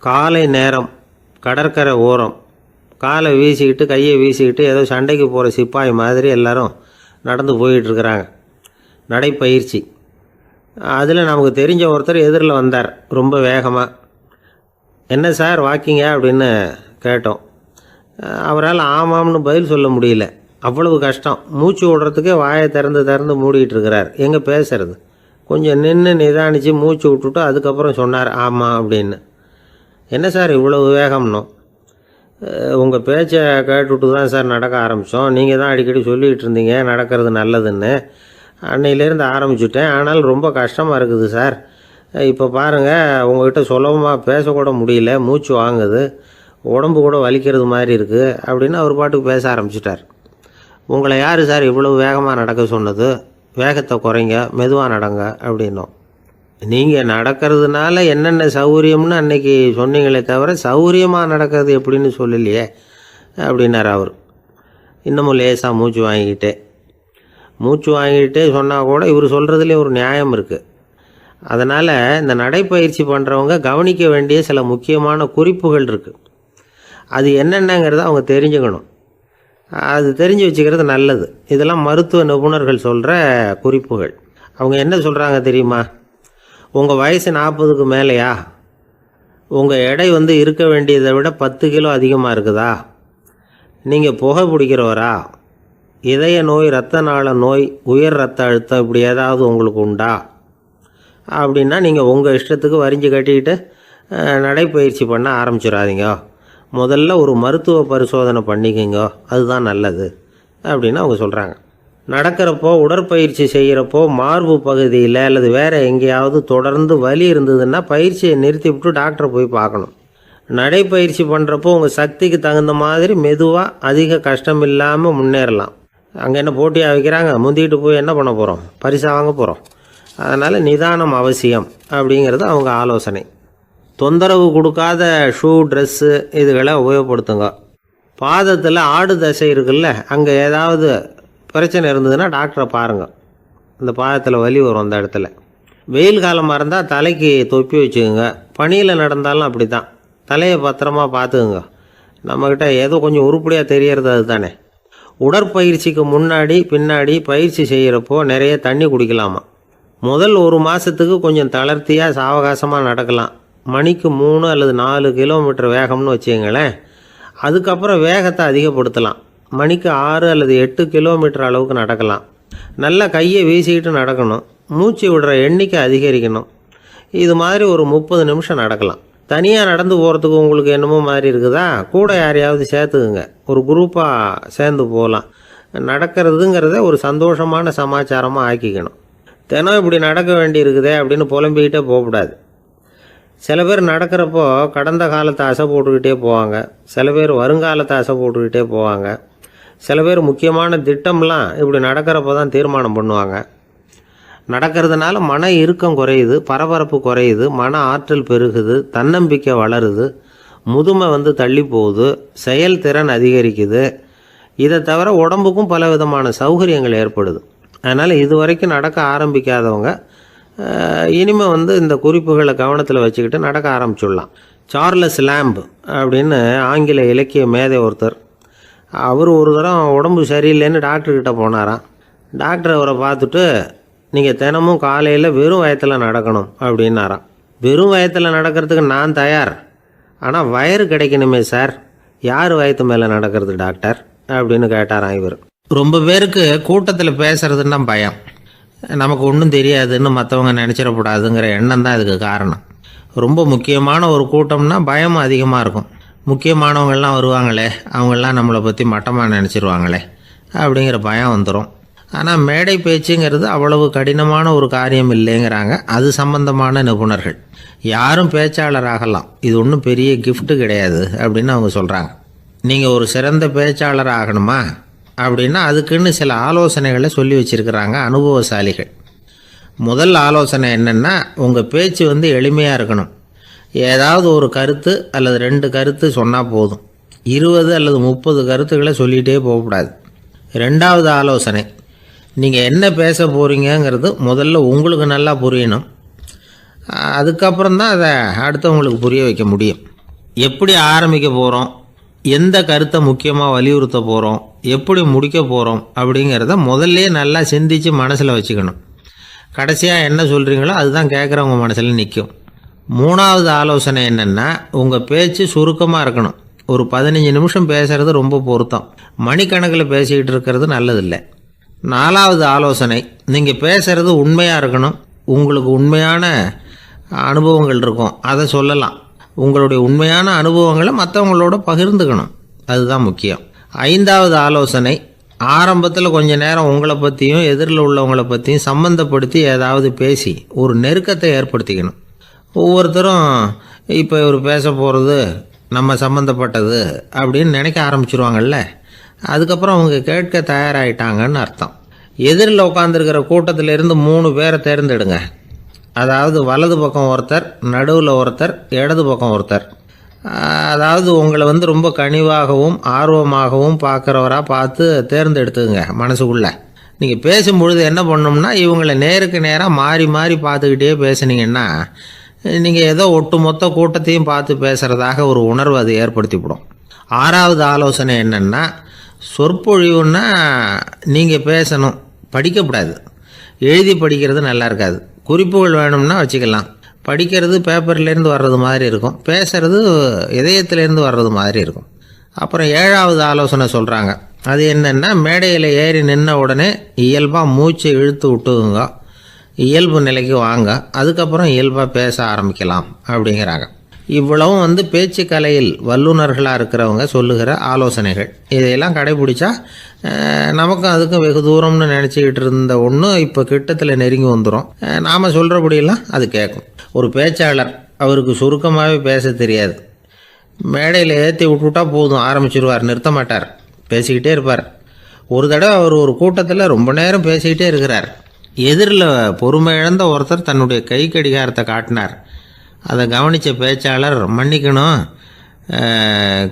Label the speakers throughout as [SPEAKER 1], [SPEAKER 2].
[SPEAKER 1] காலை நேரம், கடற்கரை ஓரம், காலை வீசிக்கிட்டு கையை வீசிக்கிட்டு ஏதோ சண்டைக்கு போகிற சிப்பாய் மாதிரி எல்லோரும் நடந்து போயிட்டுருக்குறாங்க. நடைப்பயிற்சி. அதில் நமக்கு தெரிஞ்ச ஒருத்தர் எதிரில் வந்தார் ரொம்ப வேகமாக. என்ன சார் வாக்கிங்க அப்படின்னு கேட்டோம். அவரால் ஆமாம்னு பதில் சொல்ல முடியல, அவ்வளவு கஷ்டம். மூச்சு விடுறதுக்கே வாயை திறந்து மூடிகிட்டு இருக்கிறார். எங்கே பேசுறது? கொஞ்சம் நின்று நிதானித்து மூச்சு விட்டுட்டு அதுக்கப்புறம் சொன்னார் ஆமாம் அப்படின்னு. என்ன சார் இவ்வளவு வேகம்னோ? உங்கள் பேச்சை கேட்டுவிட்டு தான் சார் நடக்க ஆரம்பித்தோம். நீங்கள் தான் அடிக்கடி சொல்லிகிட்டு இருந்தீங்க நடக்கிறது நல்லதுன்னு. அன்னையிலேருந்து ஆரம்பிச்சுட்டேன். ஆனால் ரொம்ப கஷ்டமாக இருக்குது சார். இப்போ பாருங்கள், உங்கள்கிட்ட சுலபமாக பேசக்கூட முடியல, மூச்சு வாங்குது, உடம்பு கூட வலிக்கிறது மாதிரி இருக்குது அப்படின்னு அவர் பாட்டுக்கு பேச ஆரம்பிச்சிட்டார். உங்களை யார் சார் இவ்வளவு வேகமாக நடக்க சொன்னது? வேகத்தை குறைங்க, மெதுவாக நடங்க அப்படின்னோம். நீங்கள் நடக்கிறதுனால என்னென்ன சௌகரியம்னு அன்றைக்கி சொன்னீங்களே தவிர சௌகரியமாக நடக்கிறது எப்படின்னு சொல்லலையே அப்படின்னார் அவர். இன்னமும் லேசாக மூச்சு வாங்கிக்கிட்டே சொன்னால் கூட இவர் சொல்கிறதுலே ஒரு நியாயம் இருக்குது. அதனால் இந்த நடைப்பயிற்சி பண்ணுறவங்க கவனிக்க வேண்டிய சில முக்கியமான குறிப்புகள் இருக்குது. அது என்னென்னங்கிறத அவங்க தெரிஞ்சுக்கணும். அது தெரிஞ்சு வச்சுக்கிறது நல்லது. இதெல்லாம் மருத்துவ நிபுணர்கள் சொல்கிற குறிப்புகள். அவங்க என்ன சொல்கிறாங்க தெரியுமா? உங்கள் வயசு 40க்கு மேலேயா? உங்கள் எடை இருக்க வேண்டியதை விட 10 கிலோ அதிகமாக இருக்குதா? நீங்கள் புகை பிடிக்கிறவரா? இதய நோய், இரத்த நாள நோய், உயர் இரத்த அழுத்தம் இப்படி ஏதாவது உங்களுக்கு உண்டா? அப்படின்னா நீங்கள் உங்கள் இஷ்டத்துக்கு வரிஞ்சு கட்டிக்கிட்டு நடைப்பயிற்சி பண்ண ஆரம்பிச்சிடாதீங்க. முதல்ல ஒரு மருத்துவ பரிசோதனை பண்ணிக்கோங்க, அதுதான் நல்லது அப்படின்னு அவங்க சொல்கிறாங்க. நடக்கிறப்போ, உடற்பயிற்சி செய்கிறப்போ மார்பு பகுதியில் அல்லது வேறு எங்கேயாவது தொடர்ந்து வலி இருந்ததுன்னா பயிற்சியை நிறுத்தி விட்டு டாக்டரை போய் பார்க்கணும். நடைப்பயிற்சி பண்ணுறப்போ உங்கள் சக்திக்கு தகுந்த மாதிரி மெதுவாக அதிக கஷ்டம் இல்லாமல் முன்னேறலாம். அங்கே என்ன போட்டியாக வைக்கிறாங்க? முந்திக்கிட்டு போய் என்ன பண்ண போகிறோம்? பரிசாக வாங்க போகிறோம். அதனால் நிதானம் அவசியம் அப்படிங்கிறது அவங்க ஆலோசனை. தொந்தரவு கொடுக்காத ஷூ, ட்ரெஸ்ஸு இதுகளை உபயோகப்படுத்துங்க. பாதத்தில் ஆடு தசை இருக்குல்ல, அங்கே ஏதாவது பிரச்சனை இருந்ததுன்னா டாக்டரை பாருங்கள். இந்த பாதத்தில் வலி வரும் அந்த இடத்துல. வெயில் காலமாக இருந்தால் தலைக்கு தொப்பி வச்சுக்கோங்க. பனியில் நடந்தாலும் அப்படி தான். தலையை பத்திரமா பார்த்துக்குங்க. நம்மக்கிட்ட ஏதோ கொஞ்சம் உருப்படியாக தெரியறது அது தானே. உடற்பயிற்சிக்கு முன்னாடி பின்னாடி பயிற்சி செய்கிறப்போ நிறைய தண்ணி குடிக்கலாமா. முதல் 1 மாதத்துக்கு கொஞ்சம் தளர்த்தியாக சாவகாசமாக நடக்கலாம். மணிக்கு 3 அல்லது 4 கிலோமீட்டர் வேகம்னு வச்சுங்களேன். அதுக்கப்புறம் வேகத்தை அதிகப்படுத்தலாம். மணிக்கு 6 அல்லது 8 கிலோமீட்டர் அளவுக்கு நடக்கலாம். நல்லா கையை வீசிக்கிட்டு நடக்கணும். மூச்சு விடுற எண்ணிக்கை அதிகரிக்கணும். இது மாதிரி ஒரு 30 நிமிஷம் நடக்கலாம். தனியாக நடந்து போகிறதுக்கு உங்களுக்கு என்னமோ மாதிரி இருக்குதா? கூட யாரையாவது சேர்த்துக்குங்க. ஒரு குரூப்பாக சேர்ந்து போகலாம். நடக்கிறதுங்கிறத ஒரு சந்தோஷமான சமாச்சாரமாக ஆக்கிக்கணும். தினம் இப்படி நடக்க வேண்டி இருக்குதே அப்படின்னு புலம்பிக்கிட்டே போகக்கூடாது. சில பேர் நடக்கிறப்போ கடந்த காலத்தை அசை போட்டுக்கிட்டே போவாங்க. சில பேர் வருங்காலத்தை அசை போட்டுக்கிட்டே போவாங்க. சில பேர் முக்கியமான திட்டம்லாம் இப்படி நடக்கிறப்ப தான் தீர்மானம் பண்ணுவாங்க. நடக்கிறதுனால மன இறுக்கம் குறையுது, பரபரப்பு குறையுது, மன ஆற்றல் பெருகுது, தன்னம்பிக்கை வளருது, முதுமை தள்ளி போகுது, செயல்திறன் அதிகரிக்குது. இதை தவிர உடம்புக்கும் பல விதமான சௌகரியங்கள் ஏற்படுது. அதனால் இது வரைக்கும் நடக்க ஆரம்பிக்காதவங்க இனிமேல் இந்த குறிப்புகளை கவனத்தில் வச்சுக்கிட்டு நடக்க ஆரம்பிச்சுடலாம். சார்லஸ் லேம்ப் அப்படின்னு ஆங்கில இலக்கிய மேதை ஒருத்தர். அவர் ஒரு தரம் உடம்பு சரியில்லைன்னு டாக்டர்கிட்ட போனாராம். டாக்டர் அவரை பார்த்துட்டு, நீங்கள் தினமும் காலையில் வெறும் வயத்தில் நடக்கணும் அப்படின்னாராம். வெறும் வயத்தில் நடக்கிறதுக்கு நான் தயார், ஆனால் வயிறு கிடைக்கணுமே சார். யார் வயத்து மேலே நடக்கிறது டாக்டர் அப்படின்னு கேட்டாராம் இவர். ரொம்ப பேருக்கு கூட்டத்தில் பேசுறதுன்னா பயம். நமக்கு ஒன்றும் தெரியாதுன்னு மற்றவங்க நினச்சிடக்கூடாதுங்கிற எண்ணம் தான் இதுக்கு காரணம். ரொம்ப முக்கியமான ஒரு கூட்டம்னா பயம் அதிகமாக இருக்கும். முக்கியமானவங்கள்லாம் வருவாங்களே, அவங்களாம் நம்மளை பற்றி மட்டமாக நினச்சிருவாங்களே அப்படிங்கிற பயம் வந்துடும். ஆனால் மேடை பேச்சுங்கிறது அவ்வளவு கடினமான ஒரு காரியம் இல்லைங்கிறாங்க அது சம்பந்தமான நிபுணர்கள். யாரும் பேச்சாளர் ஆகலாம், இது ஒன்றும் பெரிய கிஃப்ட்டு கிடையாது அப்படின்னு அவங்க சொல்கிறாங்க. நீங்கள் ஒரு சிறந்த பேச்சாளர் ஆகணுமா அப்படின்னா அதுக்குன்னு சில ஆலோசனைகளை சொல்லி வச்சுருக்கிறாங்க அனுபவசாலிகள். முதல் ஆலோசனை என்னென்னா, உங்கள் பேச்சு எளிமையாக இருக்கணும். ஏதாவது ஒரு கருத்து அல்லது 2 கருத்து சொன்னால் போதும். 20 அல்லது 30 கருத்துக்களை சொல்லிகிட்டே போகக்கூடாது. 2வது ஆலோசனை, நீங்கள் என்ன பேச போகிறீங்கிறது முதல்ல உங்களுக்கு நல்லா புரியணும். அதுக்கப்புறம் தான் அதை அடுத்தவங்களுக்கு புரிய வைக்க முடியும். எப்படி ஆரம்பிக்க போகிறோம், எந்த கருத்தை முக்கியமாக வலியுறுத்த போகிறோம், எப்படி முடிக்க போகிறோம் அப்படிங்கிறத முதல்ல நல்லா சிந்தித்து மனசில் வச்சுக்கணும். கடைசியாக என்ன சொல்கிறீங்களோ அதுதான் கேட்குறவங்க மனசில் நிற்கும். மூணாவது ஆலோசனை என்னென்னா, உங்கள் பேச்சு சுருக்கமாக இருக்கணும். ஒரு 15 நிமிஷம் பேசுகிறது ரொம்ப பொருத்தம். மணிக்கணக்கில் பேசிக்கிட்டு இருக்கிறது நல்லதில்லை. நாலாவது ஆலோசனை, நீங்கள் பேசுகிறது உண்மையாக இருக்கணும். உங்களுக்கு உண்மையான அனுபவங்கள் இருக்கும், அதை சொல்லலாம். உங்களுடைய உண்மையான அனுபவங்களை மற்றவங்களோட பகிர்ந்துக்கணும், அதுதான் முக்கியம். ஐந்தாவது ஆலோசனை, ஆரம்பத்தில் கொஞ்ச நேரம் உங்களை பற்றியும் எதிரில் உள்ளவங்களை பற்றியும் சம்மந்தப்படுத்தி ஏதாவது பேசி ஒரு நெருக்கத்தை ஏற்படுத்திக்கணும். ஒவ்வொருத்தரும் இப்போ இவர் பேச போகிறது நம்ம சம்மந்தப்பட்டது அப்படின்னு நினைக்க ஆரம்பிச்சிருவாங்கல்ல, அதுக்கப்புறம் அவங்க கேட்க தயாராகிட்டாங்கன்னு அர்த்தம். எதிரில் உட்காந்துருக்கிற கூட்டத்திலேருந்து 3 பேரை தேர்ந்தெடுங்க. அதாவது வலது பக்கம் ஒருத்தர், நடுவில் ஒருத்தர், இடது பக்கம் ஒருத்தர். அதாவது உங்களை ரொம்ப கனிவாகவும் ஆர்வமாகவும் பார்க்குறவராக பார்த்து தேர்ந்தெடுத்துங்க மனசுக்குள்ளே. நீங்கள் பேசும்பொழுது என்ன பண்ணணும்னா, இவங்களை நேருக்கு நேராக மாறி மாறி பார்த்துக்கிட்டே பேசுனீங்கன்னா நீங்கள் ஏதோ ஒட்டுமொத்த கூட்டத்தையும் பார்த்து பேசுகிறதாக ஒரு உணர்வு அது ஏற்படுத்திவிடும். ஆறாவது ஆலோசனை என்னென்னா, சொற்பொழிவுன்னா நீங்கள் பேசணும், படிக்கக்கூடாது. எழுதி படிக்கிறது நல்லா இருக்காது. குறிப்புகள் வேணும்னா வச்சுக்கலாம். படிக்கிறது பேப்பர்லேருந்து வர்றது மாதிரி இருக்கும், பேசுகிறது இதயத்திலேருந்து வர்றது மாதிரி இருக்கும். அப்புறம் ஏழாவது ஆலோசனை சொல்கிறாங்க. அது என்னென்னா, மேடையில் ஏறி நின்ன உடனே இயல்பாக மூச்சை இழுத்து விட்டுங்க, இயல்பு நிலைக்கு வாங்க, அதுக்கப்புறம் இயல்பாக பேச ஆரம்பிக்கலாம் அப்படிங்கிறாங்க. இவ்வளவும் பேச்சு கலையில் வல்லுநர்களாக இருக்கிறவங்க சொல்லுகிற ஆலோசனைகள். இதையெல்லாம் கடைபிடிச்சா நமக்கும் அதுக்கும் வெகு தூரம்னு நினச்சிக்கிட்டு இருந்த ஒன்று இப்போ கிட்டத்தில் நெருங்கி வந்துடும். நாம் சொல்கிறபடியெல்லாம் அது கேட்கும். ஒரு பேச்சாளர், அவருக்கு சுருக்கமாகவே பேச தெரியாது. மேடையில் ஏற்றி விட்டுவிட்டா போதும், ஆரம்பிச்சிருவார், நிறுத்த மாட்டார், பேசிக்கிட்டே இருப்பார். ஒரு தடவை அவர் ஒரு கூட்டத்தில் ரொம்ப நேரம் பேசிக்கிட்டே இருக்கிறார். எதிரில் பொறுமை இழந்த ஒருத்தர் தன்னுடைய கை கடிகாரத்தை காட்டினார். அதை கவனித்த பேச்சாளர், மன்னிக்கணும்,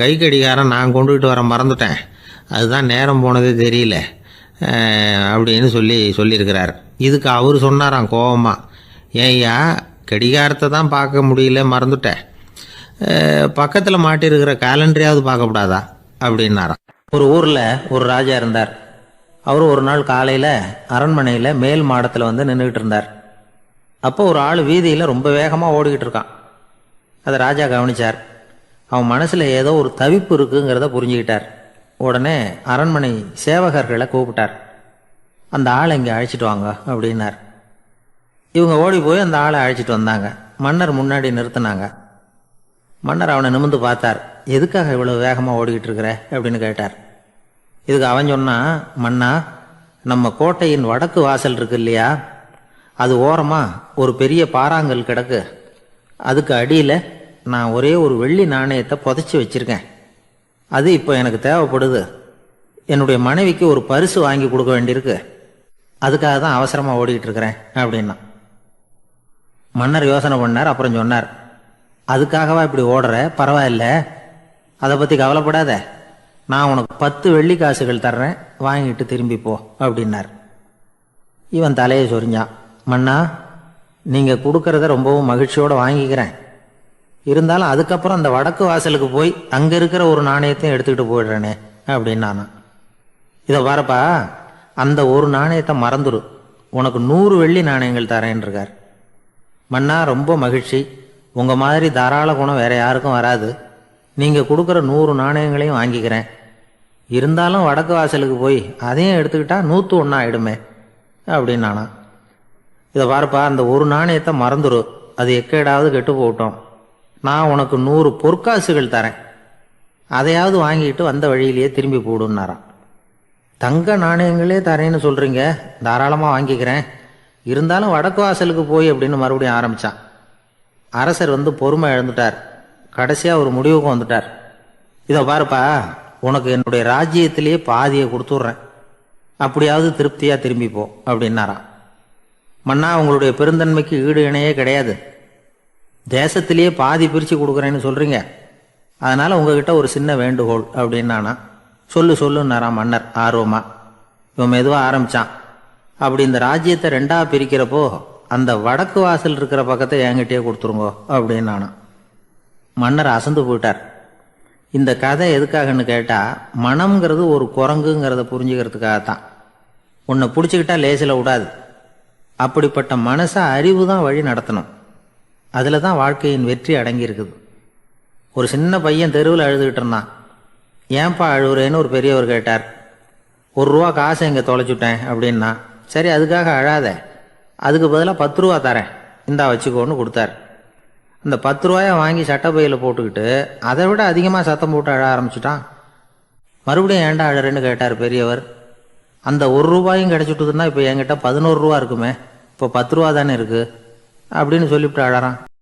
[SPEAKER 1] கை கடிகாரம் நான் கொண்டுகிட்டு வர மறந்துட்டேன், அதுதான் நேரம் போனதே தெரியல அப்படின்னு சொல்லியிருக்கிறார். இதுக்கு அவர் சொன்னாராம் கோபமாக, ஏய்யா கடிகாரத்தை தான் பார்க்க முடியல, மறந்துட்டேன், பக்கத்தில் மாட்டிருக்கிற கேலண்டரையாவது பார்க்கக்கூடாதா அப்படின்னாராம். ஒரு ஊரில் ஒரு ராஜா இருந்தார். அவர் ஒரு நாள் காலையில் அரண்மனையில் மேல் மாடத்தில் நின்றுக்கிட்டு இருந்தார். அப்போ ஒரு ஆள் வீதியில் ரொம்ப வேகமாக ஓடிக்கிட்டு இருக்கான். அதை ராஜா கவனித்தார். அவன் மனசில் ஏதோ ஒரு தவிப்பு இருக்குங்கிறத புரிஞ்சுக்கிட்டார். உடனே அரண்மனை சேவகர்களை கூப்பிட்டார். அந்த ஆளை இங்கே அழைச்சிட்டு வாங்க அப்படின்னார். இவங்க ஓடி போய் அந்த ஆளை அழைச்சிட்டு வந்தாங்க. மன்னர் முன்னாடி நிறுத்தினாங்க. மன்னர் அவனை நிமிர்ந்து பார்த்தார். எதுக்காக இவ்வளோ வேகமாக ஓடிக்கிட்டு இருக்கிற அப்படின்னு கேட்டார். இதுக்கு அவன் சொன்னான், மன்னா, நம்ம கோட்டையின் வடக்கு வாசல் இருக்கு இல்லையா, அது ஓரமாக ஒரு பெரிய பாறாங்கல் கிடக்கு. அதுக்கு அடியில் நான் ஒரே ஒரு வெள்ளி நாணயத்தை புதைச்சி வச்சுருக்கேன். அது இப்போ எனக்கு தேவைப்படுது. என்னுடைய மனைவிக்கு ஒரு பரிசு வாங்கி கொடுக்க வேண்டியிருக்கு, அதுக்காக தான் அவசரமாக ஓடிக்கிட்டு இருக்கிறேன் அப்படின்னா. மன்னர் யோசனை பண்ணார். அப்புறம் சொன்னார், அதுக்காகவா இப்படி ஓடுற, பரவாயில்ல, அதை பற்றி கவலைப்படாத, நான் உனக்கு 10 வெள்ளி காசுகள் தர்றேன், வாங்கிட்டு திரும்பி போ அப்படின்னார். இவன் தலையை சொரிஞ்சான். மன்னா, நீங்கள் கொடுக்கறத ரொம்பவும் மகிழ்ச்சியோடு வாங்கிக்கிறேன், இருந்தாலும் அதுக்கப்புறம் அந்த வடக்கு வாசலுக்கு போய் அங்கே இருக்கிற ஒரு நாணயத்தையும் எடுத்துக்கிட்டு போயிடுறேனே அப்படின்னானா. இதை பாருப்பா, அந்த ஒரு நாணயத்தை மறந்துடு, உனக்கு 100 வெள்ளி நாணயங்கள் தரேன் இருக்கார். மன்னா, ரொம்ப மகிழ்ச்சி, உங்கள் மாதிரி தாராள குணம் வேற யாருக்கும் வராது, நீங்கள் கொடுக்குற 100 நாணயங்களையும் வாங்கிக்கிறேன், இருந்தாலும் வடக்கு வாசலுக்கு போய் அதையும் எடுத்துக்கிட்டா 101 ஆகிடுமே அப்படின்னானா. இதை பாருப்பா, அந்த ஒரு நாணயத்தை மறந்துடு, அது எக்கேடாவது கெட்டு போகட்டும், நான் உனக்கு 100 பொற்காசுகள் தரேன், அதையாவது வாங்கிட்டு வந்த வழியிலேயே திரும்பி போடுன்னாரான். தங்க நாணயங்களே தரேன்னு சொல்கிறீங்க, தாராளமாக வாங்கிக்கிறேன், இருந்தாலும் வடக்கு வாசலுக்கு போய் அப்படின்னு மறுபடியும் ஆரம்பித்தான். அரசர் பொறுமை இழந்துட்டார். கடைசியாக ஒரு முடிவுக்கு வந்துட்டார். இதை பாருப்பா, உனக்கு என்னுடைய ராஜ்யத்திலேயே பாதியை கொடுத்துட்றேன், அப்படியாவது திருப்தியாக திரும்பிப்போ அப்படின்னாராம். மன்னா, உங்களுடைய பெருந்தன்மைக்கு ஈடு இணையே கிடையாது, தேசத்திலேயே பாதி பிரித்து கொடுக்குறேன்னு சொல்கிறீங்க, அதனால் உங்ககிட்ட ஒரு சின்ன வேண்டுகோள் அப்படின்னானா. சொல்லுன்னாராம் மன்னர் ஆர்வமாக. இவன் மெதுவாக ஆரம்பித்தான். அப்படி இந்த ராஜ்யத்தை 2ஆக பிரிக்கிறப்போ அந்த வடக்கு வாசல் இருக்கிற பக்கத்தை என்கிட்டயே கொடுத்துருங்கோ அப்படின்னானா. மன்னர் அசந்து போயிட்டார். இந்த கதை எதுக்காகன்னு கேட்டால், மனம்ங்கிறது ஒரு குரங்குங்கிறத புரிஞ்சுக்கிறதுக்காகத்தான். உன்னை பிடிச்சிக்கிட்டா லேசில் விடாது. அப்படிப்பட்ட மனசை அறிவு தான் வழி நடத்தணும். அதில் தான் வாழ்க்கையின் வெற்றி அடங்கியிருக்குது. ஒரு சின்ன பையன் தெருவில் அழுதுகிட்டு இருந்தான். ஏன்பா அழுகுறேன்னு ஒரு பெரியவர் கேட்டார். ₹1 காசை இங்கே தொலைச்சுட்டேன் அப்படின்னா. சரி, அதுக்காக அழாத, அதுக்கு பதிலாக 10 ரூபா தரேன், இந்தா வச்சுக்கோன்னு கொடுத்தார். அந்த 10 ரூபாயை வாங்கி சட்டப்பையில் போட்டுக்கிட்டு அதை விட அதிகமாக சத்தம் போட்டு அழ ஆரம்பிச்சுட்டான். மறுபடியும் ஏன்டா அழறேன்னு கேட்டார் பெரியவர். அந்த ₹1 கிடைச்சிட்டுதுன்னா இப்போ என்கிட்ட 11 ரூபா இருக்குமே, இப்போ 10 ரூபா தானே இருக்குது அப்படின்னு சொல்லிவிட்டு அழறான்.